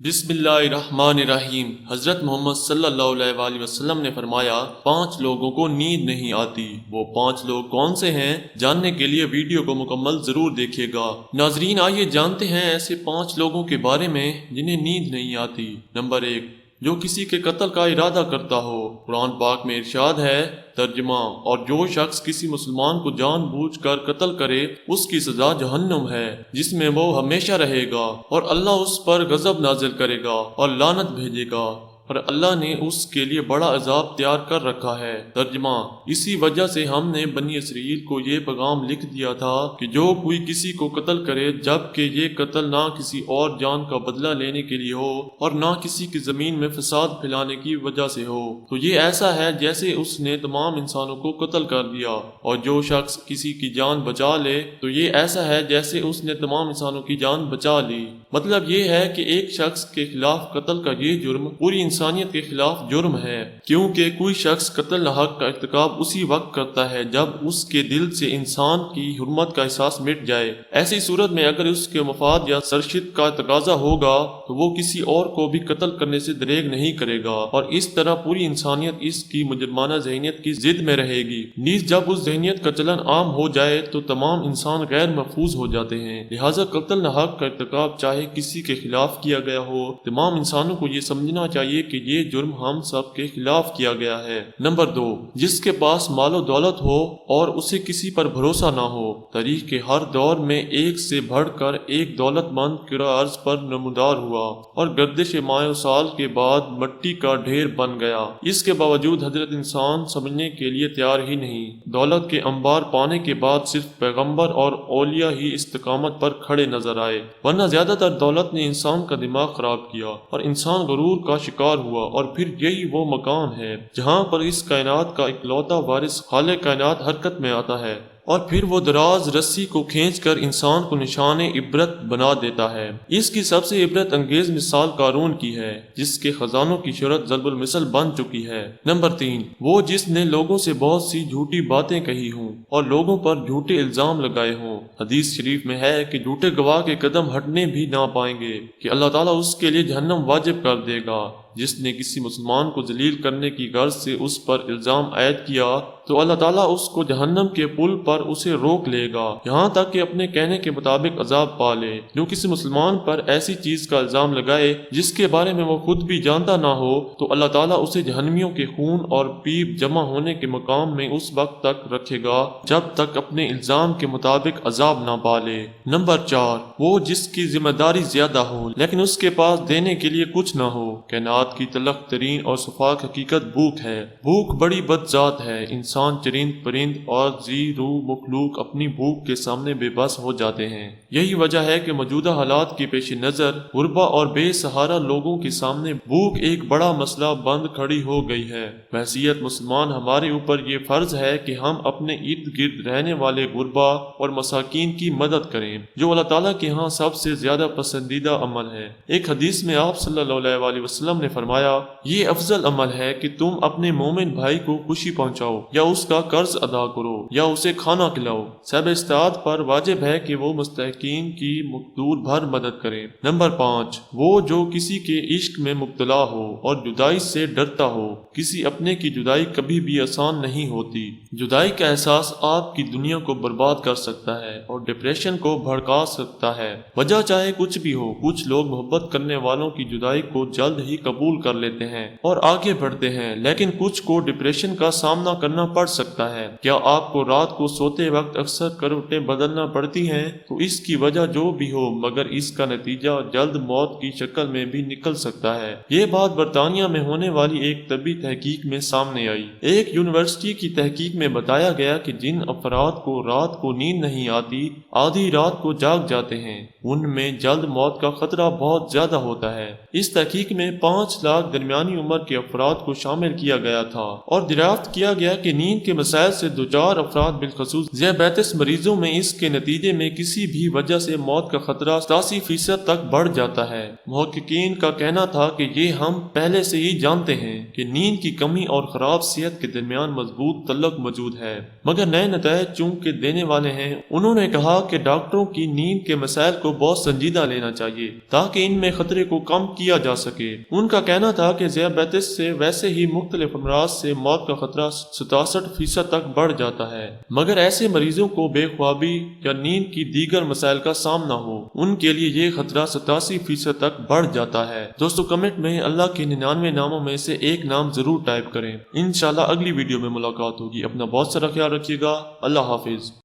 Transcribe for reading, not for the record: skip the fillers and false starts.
بسم اللہ الرحمن الرحیم۔ حضرت محمد صلی اللہ علیہ وآلہ وسلم نے فرمایا 5 لوگوں کو نیند نہیں آتی۔ وہ 5 لوگ کون سے ہیں؟ جاننے کے لیے ویڈیو کو مکمل ضرور دیکھیے گا۔ ناظرین، آئیے جانتے ہیں ایسے 5 لوگوں کے بارے میں جنہیں نیند نہیں آتی۔ نمبر 1، جو کسی کے قتل کا ارادہ کرتا ہو۔ قرآن پاک میں ارشاد ہے، ترجمہ، اور جو شخص کسی مسلمان کو جان بوجھ کر قتل کرے اس کی سزا جہنم ہے، جس میں وہ ہمیشہ رہے گا، اور اللہ اس پر غضب نازل کرے گا اور لعنت بھیجے گا، اور اللہ نے اس کے لیے بڑا عذاب تیار کر رکھا ہے۔ ترجمہ، اسی وجہ سے ہم نے بنی اسرائیل کو یہ پیغام لکھ دیا تھا کہ جو کوئی کسی کو قتل کرے جبکہ یہ قتل نہ کسی اور جان کا بدلہ لینے کے لیے ہو اور نہ کسی کی زمین میں فساد پھیلانے کی وجہ سے ہو، تو یہ ایسا ہے جیسے اس نے تمام انسانوں کو قتل کر دیا، اور جو شخص کسی کی جان بچا لے تو یہ ایسا ہے جیسے اس نے تمام انسانوں کی جان بچا لی۔ مطلب یہ ہے کہ ایک شخص کے خلاف قتل کا یہ جرم پوری انسانیت کے خلاف جرم ہے، کیونکہ کوئی شخص قتل حق کا ارتکاب اسی وقت کرتا ہے جب اس کے دل سے انسان کی حرمت کا احساس مٹ جائے۔ ایسی صورت میں اگر اس کے مفاد یا سرشت کا تقاضا ہوگا تو وہ کسی اور کو بھی قتل کرنے سے دریغ نہیں کرے گا، اور اس طرح پوری انسانیت اس کی مجرمانہ ذہنیت کی ضد میں رہے گی۔ نیز جب اس ذہنیت کا چلن عام ہو جائے تو تمام انسان غیر محفوظ ہو جاتے ہیں۔ لہٰذا قتل حق کا ارتکاب چاہے کسی کے خلاف کیا گیا ہو، تمام انسانوں کو یہ سمجھنا چاہیے کہ یہ جرم ہم سب کے خلاف کیا گیا ہے۔ نمبر 2، جس کے پاس مال و دولت ہو اور اسے کسی پر بھروسہ نہ ہو۔ تاریخ کے ہر دور میں ایک سے بڑھ کر ایک دولت مند کرۂ ارض پر نمودار ہوا اور گردش مائع و سال کے بعد مٹی کا ڈھیر بن گیا۔ اس کے باوجود حضرت انسان سمجھنے کے لیے تیار ہی نہیں۔ دولت کے انبار پانے کے بعد صرف پیغمبر اور اولیاء ہی استقامت پر کھڑے نظر آئے، ورنہ زیادہ تر دولت نے انسان کا دماغ خراب کیا اور انسان غرور کا شکار ہوا، اور پھر یہی وہ مقام ہے جہاں پر اس کائنات کا اکلوتا وارث خالق کائنات حرکت میں آتا ہے، اور پھر وہ دراز رسی کو کھینچ کر انسان کو نشان عبرت بنا دیتا ہے۔ اس کی سب سے عبرت انگیز مثال قارون کی ہے، جس کے خزانوں کی شہرت ضرب المثل بن چکی ہے۔ نمبر 3، وہ جس نے لوگوں سے بہت سی جھوٹی باتیں کہی ہوں اور لوگوں پر جھوٹے الزام لگائے ہوں۔ حدیث شریف میں ہے کہ جھوٹے گواہ کے قدم ہٹنے بھی نہ پائیں گے کہ اللہ تعالیٰ اس کے لیے جہنم واجب کر دے گا۔ جس نے کسی مسلمان کو ذلیل کرنے کی غرض سے اس پر الزام عائد کیا تو اللہ تعالیٰ اس کو جہنم کے پل پر اسے روک لے گا، یہاں تک کہ اپنے کہنے کے مطابق عذاب پا لے۔ جو کسی مسلمان پر ایسی چیز کا الزام لگائے جس کے بارے میں وہ خود بھی جانتا نہ ہو تو اللہ تعالیٰ اسے جہنمیوں کے خون اور پیپ جمع ہونے کے مقام میں اس وقت تک رکھے گا جب تک اپنے الزام کے مطابق عذاب نہ پا لے۔ نمبر 4، وہ جس کی ذمہ داری زیادہ ہو لیکن اس کے پاس دینے کے لیے کچھ نہ ہو۔ کائنات کی تلخ ترین اور شفاف حقیقت بھوک ہے۔ بھوک بڑی بد ذات ہے۔ انسان، چرند پرند اور ذی روح مخلوق اپنی بھوک کے سامنے بے بس ہو جاتے ہیں۔ یہی وجہ ہے کہ موجودہ حالات کے پیش نظر غربا اور بے سہارا لوگوں کے سامنے بھوک ایک بڑا مسئلہ بند کھڑی ہو گئی ہے۔ بحیثیت مسلمان ہمارے اوپر یہ فرض ہے کہ ہم اپنے ارد گرد رہنے والے غربا اور مساکین کی مدد کریں، جو اللہ تعالیٰ کے ہاں سب سے زیادہ پسندیدہ عمل ہے۔ ایک حدیث میں آپ صلی اللہ علیہ وآلہ وسلم نے فرمایا، یہ افضل عمل ہے کہ تم اپنے مومن بھائی کو خوشی پہنچاؤ یا اس کا قرض ادا کرو یا اسے کھانا کھلاؤ۔ صاحب استطاعت پر واجب ہے کہ وہ مستحقین کی مقدور بھر مدد کرے۔ نمبر 5، وہ جو کسی کے عشق میں مبتلا ہو اور جدائی سے ڈرتا ہو۔ کسی اپنے کی جدائی کبھی بھی آسان نہیں ہوتی۔ جدائی کا احساس آپ کی دنیا کو برباد کر سکتا ہے اور ڈپریشن کو بھڑکا سکتا ہے۔ وجہ چاہے کچھ بھی ہو، کچھ لوگ محبت کرنے والوں کی جدائی کو جلد ہی قبول کر لیتے ہیں اور آگے بڑھتے ہیں، لیکن کچھ کو ڈپریشن کا سامنا کرنا پڑ سکتا ہے۔ کیا آپ کو رات کو سوتے وقت اکثر کروٹیں بدلنا پڑتی ہیں؟ تو اس کی وجہ جو بھی ہو، مگر اس کا نتیجہ جلد موت کی شکل میں بھی نکل سکتا ہے۔ یہ بات برطانیہ میں ہونے والی ایک طبی تحقیق میں سامنے آئی۔ ایک یونیورسٹی کی تحقیق میں بتایا گیا کہ جن افراد کو رات کو نیند نہیں آتی، آدھی رات کو جاگ جاتے ہیں، ان میں جلد موت کا خطرہ بہت زیادہ ہوتا ہے۔ اس تحقیق میں 5 5 لاکھ درمیانی عمر کے افراد کو شامل کیا گیا تھا اور دریافت کیا گیا کہ نیند کے مسائل سے دوچار افراد بالخصوص ذیابیطس مریضوں میں اس کے نتیجے میں کسی بھی وجہ سے موت کا خطرہ 87% تک بڑھ جاتا ہے۔ محققین کا کہنا تھا کہ یہ ہم پہلے سے ہی جانتے ہیں کہ نیند کی کمی اور خراب صحت کے درمیان مضبوط تعلق موجود ہے، مگر نئے نتائج چونکہ دینے والے ہیں۔ انہوں نے کہا کہ ڈاکٹروں کی نیند کے مسائل کو بہت سنجیدہ لینا چاہیے تاکہ ان میں خطرے کو کم کیا جا سکے۔ ان کا کہنا تھا کہ ذیابیطس سے ویسے ہی مختلف امراض سے موت کا خطرہ 67% تک بڑھ جاتا ہے، مگر ایسے مریضوں کو بے خوابی یا نیند کی دیگر مسائل کا سامنا ہو، ان کے لیے یہ خطرہ 87% تک بڑھ جاتا ہے۔ دوستو کمنٹ میں اللہ کے 99 ناموں میں سے ایک نام ضرور ٹائپ کریں۔ انشاءاللہ اگلی ویڈیو میں ملاقات ہوگی۔ اپنا بہت سارا خیال رکھیے گا۔ اللہ حافظ۔